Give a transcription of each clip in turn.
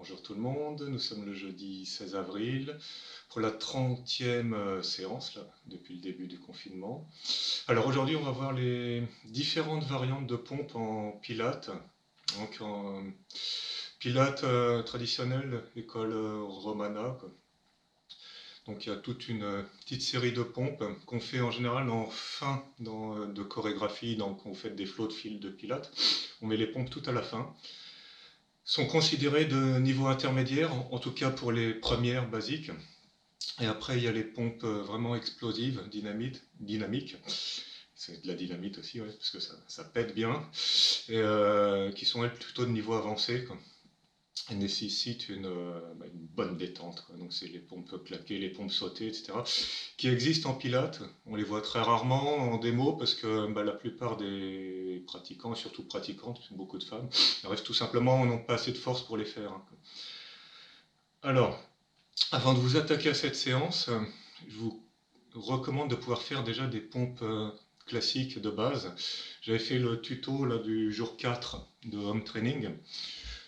Bonjour tout le monde, nous sommes le jeudi 16 avril pour la 30e séance là, depuis le début du confinement. Alors aujourd'hui on va voir les différentes variantes de pompes en pilates. Donc en pilates traditionnel, école romana, quoi. Donc il y a toute une petite série de pompes qu'on fait en général en fin de chorégraphie, donc quand vous faites des flots de fil de pilates. On met les pompes tout à la fin. Sont considérées de niveau intermédiaire, en tout cas pour les premières basiques. Et après, il y a les pompes vraiment explosives, dynamiques. C'est de la dynamite aussi, ouais, parce que ça pète bien. Et qui sont elles plutôt de niveau avancé, quoi. Elles nécessitent une bonne détente, quoi. Donc c'est les pompes claquées, les pompes sautées, etc. qui existent en pilates. On les voit très rarement en démo parce que la plupart des pratiquants, et surtout pratiquantes, beaucoup de femmes, arrivent tout simplement, n'ont pas assez de force pour les faire. Alors, avant de vous attaquer à cette séance, je vous recommande de pouvoir faire déjà des pompes classiques de base. J'avais fait le tuto là, du jour 4 de home training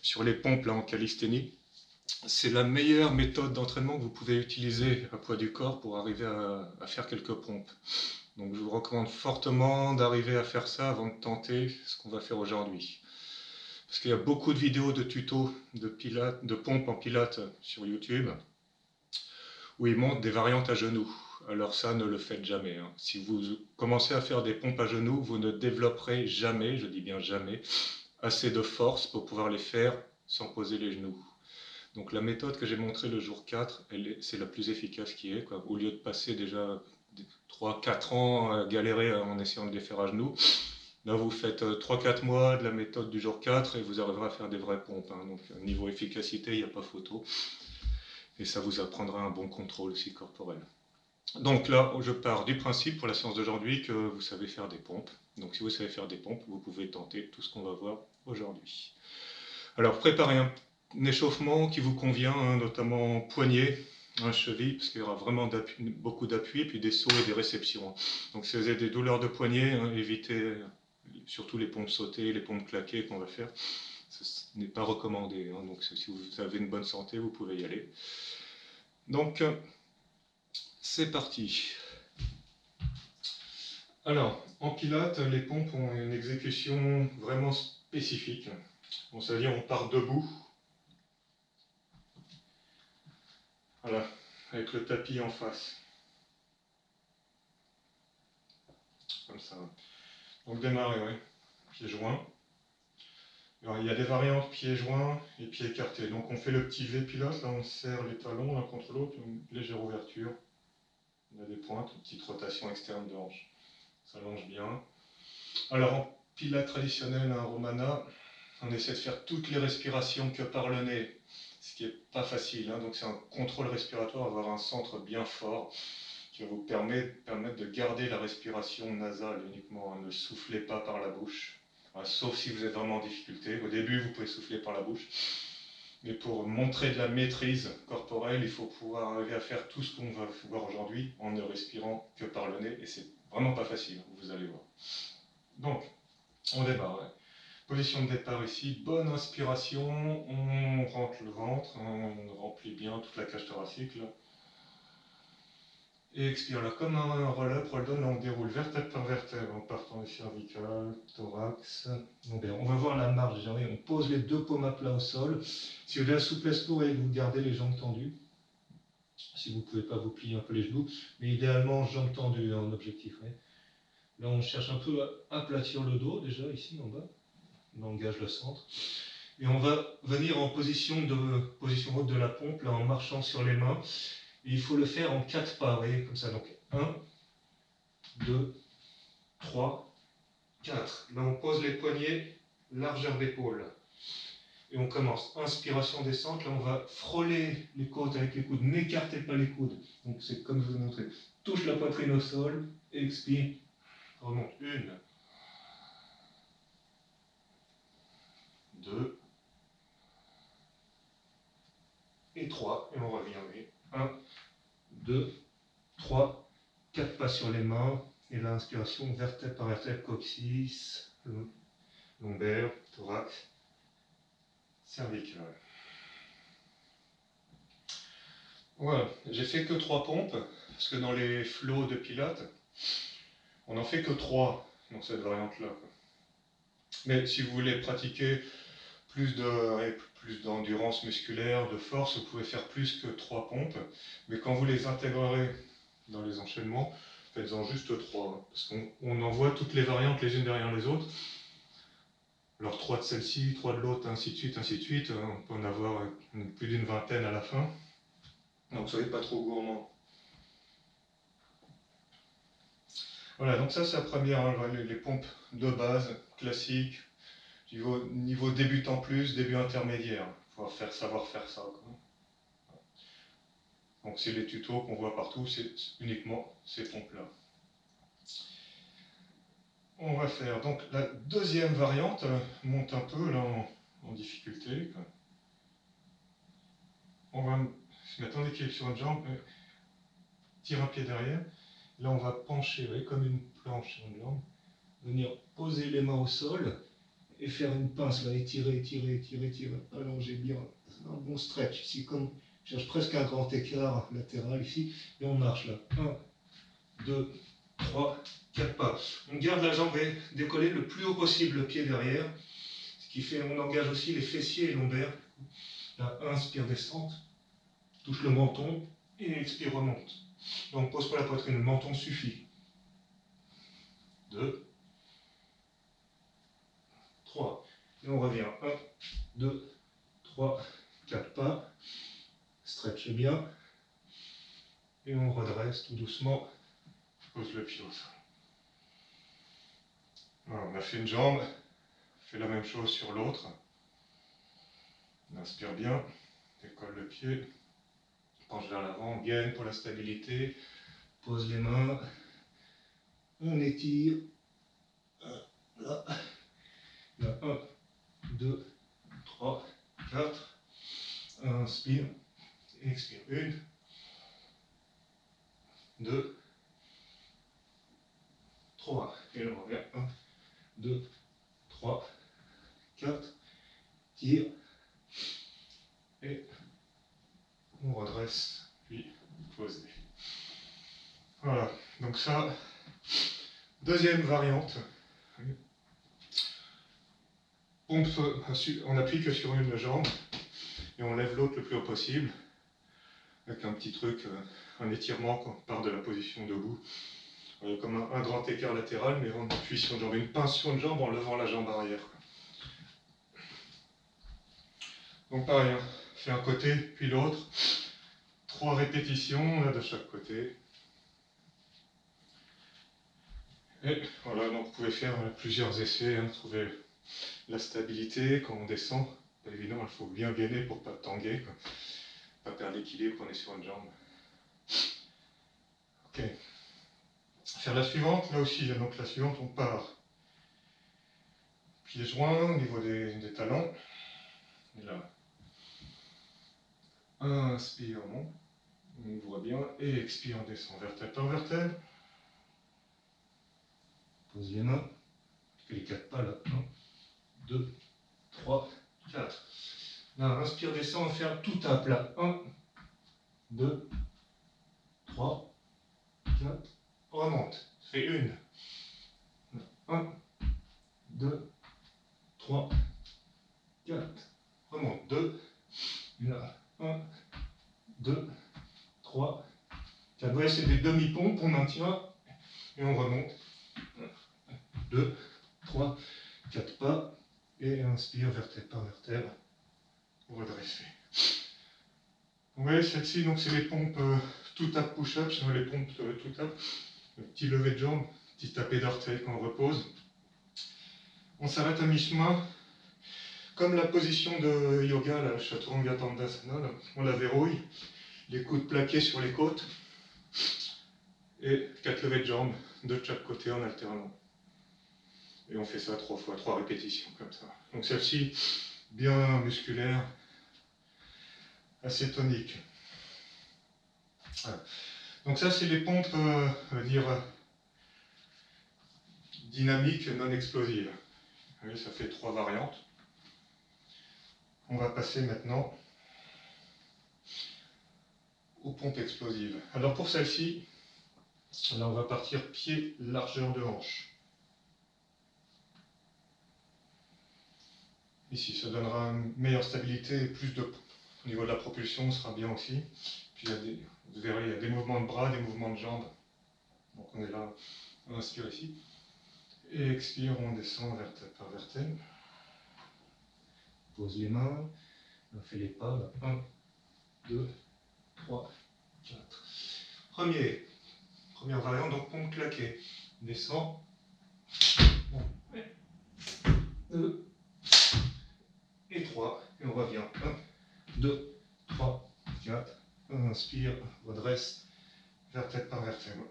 sur les pompes là, en calisthénie. C'est la meilleure méthode d'entraînement que vous pouvez utiliser à poids du corps pour arriver à faire quelques pompes. Donc je vous recommande fortement d'arriver à faire ça avant de tenter ce qu'on va faire aujourd'hui. Parce qu'il y a beaucoup de vidéos de tutos de pompes en pilates sur YouTube où ils montrent des variantes à genoux. Alors ça, ne le faites jamais. Si vous commencez à faire des pompes à genoux, vous ne développerez jamais, je dis bien jamais, assez de force pour pouvoir les faire sans poser les genoux. Donc la méthode que j'ai montrée le jour 4, c'est la plus efficace qui est, quoi. Au lieu de passer déjà 3-4 ans à galérer en essayant de les faire à genoux, là vous faites 3-4 mois de la méthode du jour 4 et vous arriverez à faire des vraies pompes. Donc niveau efficacité, il n'y a pas photo. Et ça vous apprendra un bon contrôle aussi corporel. Donc là, je pars du principe pour la séance d'aujourd'hui que vous savez faire des pompes. Donc si vous savez faire des pompes, vous pouvez tenter tout ce qu'on va voir aujourd'hui. Alors préparez un échauffement qui vous convient, notamment poignet, cheville, parce qu'il y aura vraiment beaucoup d'appui, et puis des sauts et des réceptions. Donc si vous avez des douleurs de poignet, évitez surtout les pompes sautées, les pompes claquées qu'on va faire. Ce n'est pas recommandé. Donc si vous avez une bonne santé, vous pouvez y aller. Donc c'est parti. Alors, en pilates, les pompes ont une exécution vraiment spécifique. Bon, c'est-à-dire on part debout. Voilà, avec le tapis en face. Comme ça. Donc démarrer, oui. Pieds joints. Alors, il y a des variantes pieds joints et pieds écartés. Donc on fait le petit V pilote, là on serre les talons l'un contre l'autre, une légère ouverture. On a des pointes, une petite rotation externe de hanche. Ça longe bien. Alors en pilates traditionnel, un romana, on essaie de faire toutes les respirations que par le nez. Ce qui n'est pas facile, donc c'est un contrôle respiratoire, avoir un centre bien fort qui va vous permettre de garder la respiration nasale uniquement, ne soufflez pas par la bouche, sauf si vous êtes vraiment en difficulté. Au début, vous pouvez souffler par la bouche, mais pour montrer de la maîtrise corporelle, il faut pouvoir arriver à faire tout ce qu'on va voir aujourd'hui en ne respirant que par le nez, et c'est vraiment pas facile, vous allez voir. Donc, on démarre. Ouais. Position de départ ici, bonne inspiration, on rentre le ventre, on remplit bien toute la cage thoracique là. Et expire là, comme un roll-up, roll-down, on déroule vertèbre par vertèbre en partant du cervical, thorax, lombaire. On va voir la marche déjà, on pose les deux paumes à plat au sol. Si vous avez la souplesse pour et vous gardez les jambes tendues, si vous ne pouvez pas vous plier un peu les genoux, mais idéalement jambes tendues en objectif. Ouais. Là on cherche un peu à aplatir le dos déjà ici en bas, on engage le centre. Et on va venir en position haute de la pompe, là, en marchant sur les mains. Et il faut le faire en 4 pas, vous voyez, comme ça. Donc 1, 2, 3, 4. Là, on pose les poignets, largeur d'épaule. Et on commence. Inspiration descente. Là, on va frôler les côtes avec les coudes. N'écartez pas les coudes. Donc c'est comme je vous ai montré. Touche la poitrine au sol. Expire. Remonte. 1, 2 et 3. Et on revient. 1, 2, 3, 4 pas sur les mains. Et l'inspiration, vertèbre par vertèbre, coccyx, lombaire, thorax, cervical. Voilà, j'ai fait que 3 pompes, parce que dans les flots de pilates, on n'en fait que 3 dans cette variante-là. Mais si vous voulez pratiquer plus d'endurance musculaire, de force, vous pouvez faire plus que 3 pompes. Mais quand vous les intégrerez dans les enchaînements, faites-en juste 3. Parce qu'on envoie toutes les variantes les unes derrière les autres. Alors 3 de celle-ci, 3 de l'autre, ainsi de suite, ainsi de suite. On peut en avoir plus d'une vingtaine à la fin. Donc soyez pas trop gourmand. Voilà, donc ça c'est la première, hein, les pompes de base, classiques, niveau débutant plus, début intermédiaire. Il faut savoir faire ça. Donc c'est les tutos qu'on voit partout, c'est uniquement ces pompes-là. On va faire donc la deuxième variante, monte un peu là en difficulté. On va se mettre en équilibre sur une jambe, tire un pied derrière. Là on va pencher, vous voyez, comme une planche sur une jambe. Venir poser les mains au sol et faire une pince là, étirer, allonger bien. C'est un bon stretch ici, comme je cherche presque un grand écart latéral ici, et on marche là. 1, 2, 3, 4 pas. On garde la jambe décollée le plus haut possible, le pied derrière, ce qui fait on engage aussi les fessiers et lombaires. Là, inspire, descente, touche le menton et expire, remonte. Donc pose pas la poitrine, le menton suffit. 2, 3. Et on revient. 1, 2, 3, 4 pas. Stretch bien. Et on redresse tout doucement. Pose le pied au sol. Voilà, on a fait une jambe. On fait la même chose sur l'autre. On inspire bien. Décolle le pied. Penche vers l'avant. Gaine pour la stabilité. Pose les mains. On étire. Là. Là. 1, 2, 3, 4. Inspire. Expire. 1, 2, 3. Et on revient. 1, 2, 3, 4. Tire. Et on redresse. Puis poser. Voilà. Donc ça, deuxième variante. Pompe, on appuie que sur une jambe et on lève l'autre le plus haut possible avec un petit truc, un étirement quand on part de la position debout, comme un grand écart latéral, mais on appuie sur une jambe, une pince sur une jambe en levant la jambe arrière. Donc pareil, hein, fait un côté puis l'autre, 3 répétitions là de chaque côté. Et voilà, donc vous pouvez faire plusieurs essais, hein, trouver la stabilité quand on descend. Évidemment, il faut bien gainer pour ne pas tanguer, quoi. Pas perdre l'équilibre quand on est sur une jambe. Ok. Faire la suivante, là aussi, donc la suivante, on part. Pieds joints au niveau des talons. Et là. Inspire, on monte. On ouvre bien. Et expire, on descend. Vertèbre par vertèbre. Pose les mains. Les 4 pas là. 1, 2, 3, 4. Là, inspire, descend, on va faire tout à plat. 1, 2, 3, 4. Remonte. Fais une. 1, 2, 3, 4. Remonte. 2. Là. 1, 2, 3, 4. Vous voyez, c'est des demi-pompes. On maintient et on remonte. 2, 3, 4 pas. Et inspire, vertèbre par vertèbre. Redresser. Vous voyez, celle-ci, donc c'est les pompes two-tap push-up, c'est les pompes two-tap. Le petit lever de jambe, petit tapé d'orteil quand on repose. On s'arrête à mi-chemin. Comme la position de yoga, la Chaturanga Tandasana, là, on la verrouille. Les coudes plaqués sur les côtes. Et 4 levées de jambes, 2 de chaque côté en alternant. Et on fait ça 3 fois, 3 répétitions comme ça. Donc celle-ci, bien musculaire, assez tonique. Voilà. Donc ça, c'est les pompes, dynamiques, non explosives. Vous voyez, ça fait 3 variantes. On va passer maintenant aux pompes explosives. Alors pour celle-ci, là on va partir pied, largeur de hanche. Ici, ça donnera une meilleure stabilité et plus de pompe. Au niveau de la propulsion, ce sera bien aussi. Puis vous verrez, il y a des mouvements de bras, des mouvements de jambes. Donc on est là, on inspire ici. Et expire, on descend vertèbre par vertèbre. Pose les mains, on fait les pas, là. 1, 2, 3, 4. Première variante, donc pompe claquée. Descend. 2 et 3. Et on revient. 1, 2, 3, 4. On inspire, on redresse, vertèbre par vertèbre.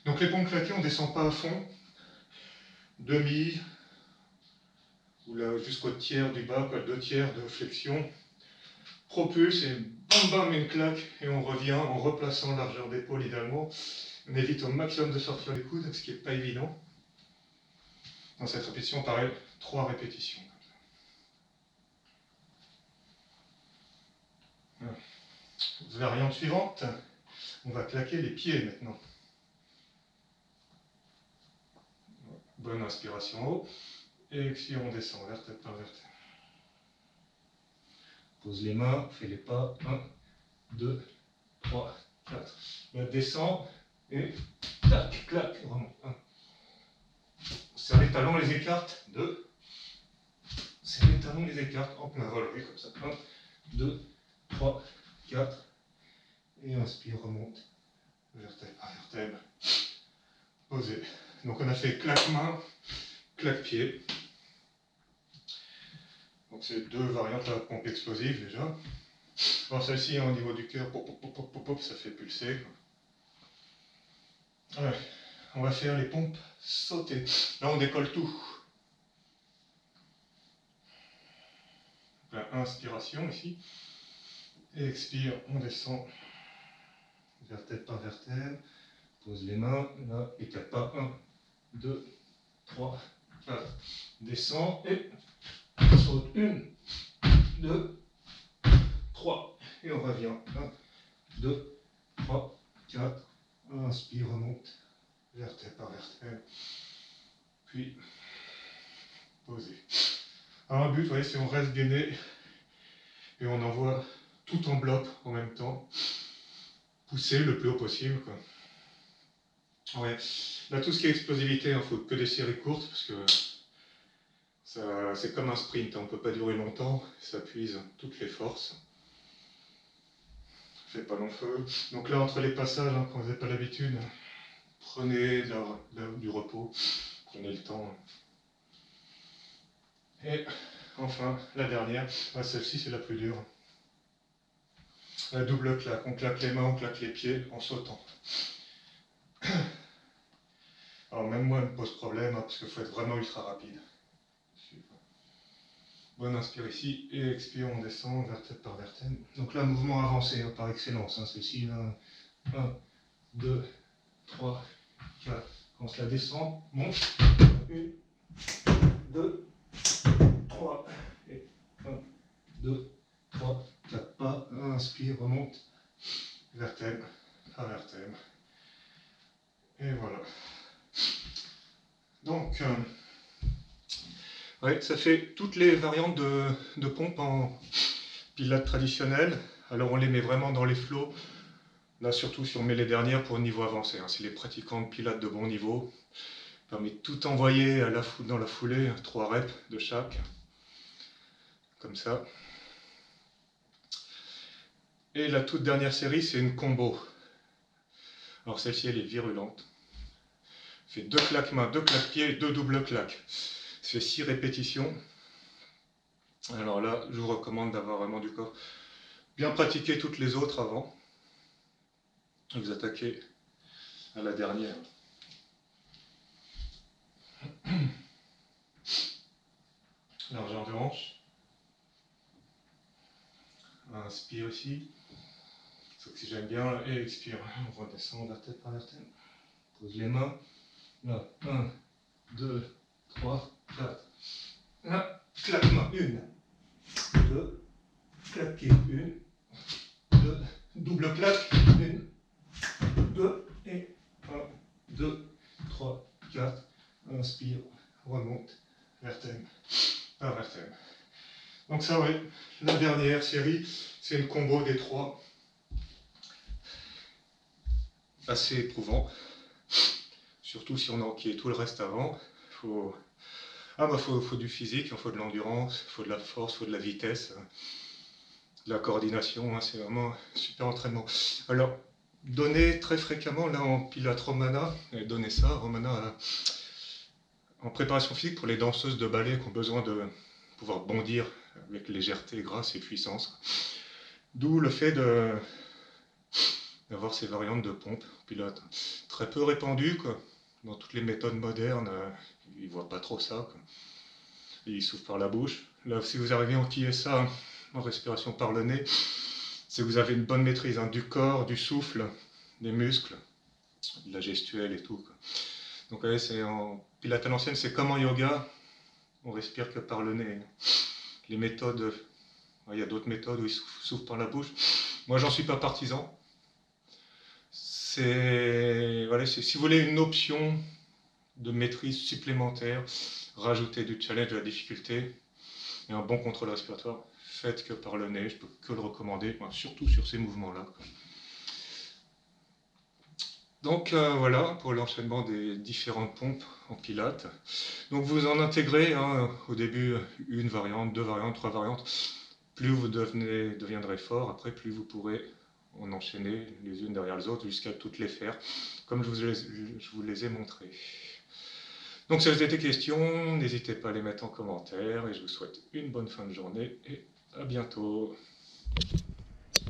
Donc les pompes claquées, on ne descend pas à fond. Demi, ou là jusqu'au tiers du bas, quoi, 2 tiers de flexion. Propulse et bam bam une claque et on revient en replaçant largeur d'épaule idéalement. On évite au maximum de sortir les coudes, ce qui n'est pas évident. Dans cette répétition, pareil, 3 répétitions. Variante suivante, on va claquer les pieds maintenant. Bonne inspiration haut. Et expire, on descend, vertèbre par vertèbre. Pose les mains, fais les pas. 1, 2, 3, 4. Là, descend et tac, clac, remonte. 1. Serre les talons, les écarte. 2. Serre les talons, les écarte en plein vol. Oui, comme ça. 1, 2, 3, 4. Et inspire, remonte. Vertèbre par vertèbre. Posez. Donc on a fait claque main, claque pied. Donc c'est 2 variantes à la pompe explosive déjà. Bon, celle-ci au niveau du cœur, pop, pop, pop, pop, pop, ça fait pulser. Ouais. On va faire les pompes sautées. Là on décolle tout. Donc, là, inspiration ici. Et expire, on descend. Vertèbre par vertèbre. Pose les mains. Là, et 4 pas. 1, 2, 3, 4. Descend et saute. 1, 2, 3. Et on revient. 1, 2, 3, 4. Inspire, remonte. Vertèbre par vertèbre. Puis, poser. Alors le but, vous voyez, c'est on reste gainé et on envoie tout en bloc en même temps. Pousser le plus haut possible, quoi. Ouais. Là, tout ce qui est explosivité, il ne faut que des séries courtes parce que c'est comme un sprint, on ne peut pas durer longtemps, ça puise toutes les forces. Fait pas long feu. Donc là, entre les passages, hein, quand vous n'avez pas l'habitude, prenez du repos, prenez le temps. Et enfin, la dernière, celle-ci c'est la plus dure. La double claque, on claque les mains, on claque les pieds en sautant. Alors même moi, elle me pose problème, hein, parce qu'il faut être vraiment ultra rapide. Bonne inspire ici, et expire, on descend, vertèbre par vertèbre. Donc là, mouvement avancé, hein, par excellence, hein, celle-ci, 1, 2, 3, 4. Quand on se la descend, monte, 1, 2, 3, et 1, 2, 3, 4 pas, inspire, remonte, vertèbre par vertèbre. Et voilà. Donc, ouais, ça fait toutes les variantes de pompes en pilates traditionnelles. Alors on les met vraiment dans les flots. Là surtout si on met les dernières pour niveau avancé. Hein. C'est les pratiquants de pilates de bon niveau. Ça permet de tout envoyer dans la foulée, 3 reps de chaque. Comme ça. Et la toute dernière série, c'est une combo. Alors celle-ci, elle est virulente. Fait 2 claques mains, 2 claques pieds, 2 doubles claques. C'est 6 répétitions. Alors là, je vous recommande d'avoir vraiment du corps. Bien pratiquer toutes les autres avant. Et vous attaquez à la dernière. Largeur de hanche. Inspire ici. S'oxygène bien et expire. On redescend vertèbre par vertèbre. Pose les mains. Là, 1, 2, 3, 4. Là, claque main. 1, 2, claque pied. 1, 2, double claque, 2 et 1, 2, 3, 4, inspire, remonte, vertèbre, par vertèbre. Donc ça, oui, la dernière série, c'est une combo des 3, assez éprouvant, surtout si on a enquillé tout le reste avant. Faut du physique, il faut de l'endurance, il faut de la force, il faut de la vitesse, de la coordination, c'est vraiment un super entraînement. Alors, donner très fréquemment, là en Pilates Romana, donner ça, Romana, en préparation physique pour les danseuses de ballet qui ont besoin de pouvoir bondir avec légèreté, grâce et puissance. D'où le fait d'avoir ces variantes de pompe Pilates. Très peu répandues, quoi. Dans toutes les méthodes modernes, ils ne voient pas trop ça, quoi. Ils soufflent par la bouche. Là, si vous arrivez à enquiller ça en respiration par le nez, c'est que vous avez une bonne maîtrise du corps, du souffle, des muscles, de la gestuelle et tout, quoi. Donc ouais, c'est en Pilates à l'ancienne, c'est comme en yoga, on respire que par le nez. Les méthodes, il y a d'autres méthodes où ils soufflent par la bouche. Moi, j'en suis pas partisan. Voilà, si vous voulez une option de maîtrise supplémentaire, rajouter du challenge, de la difficulté et un bon contrôle respiratoire, faites que par le nez, je peux que le recommander, surtout sur ces mouvements-là. Donc voilà pour l'enchaînement des différentes pompes en pilates. Donc vous en intégrez au début une variante, 2 variantes, 3 variantes. Plus vous deviendrez fort, après plus vous pourrez en enchaîner les unes derrière les autres jusqu'à toutes les faire, comme je vous les ai montrées. Donc si vous avez des questions, n'hésitez pas à les mettre en commentaire et je vous souhaite une bonne fin de journée et à bientôt.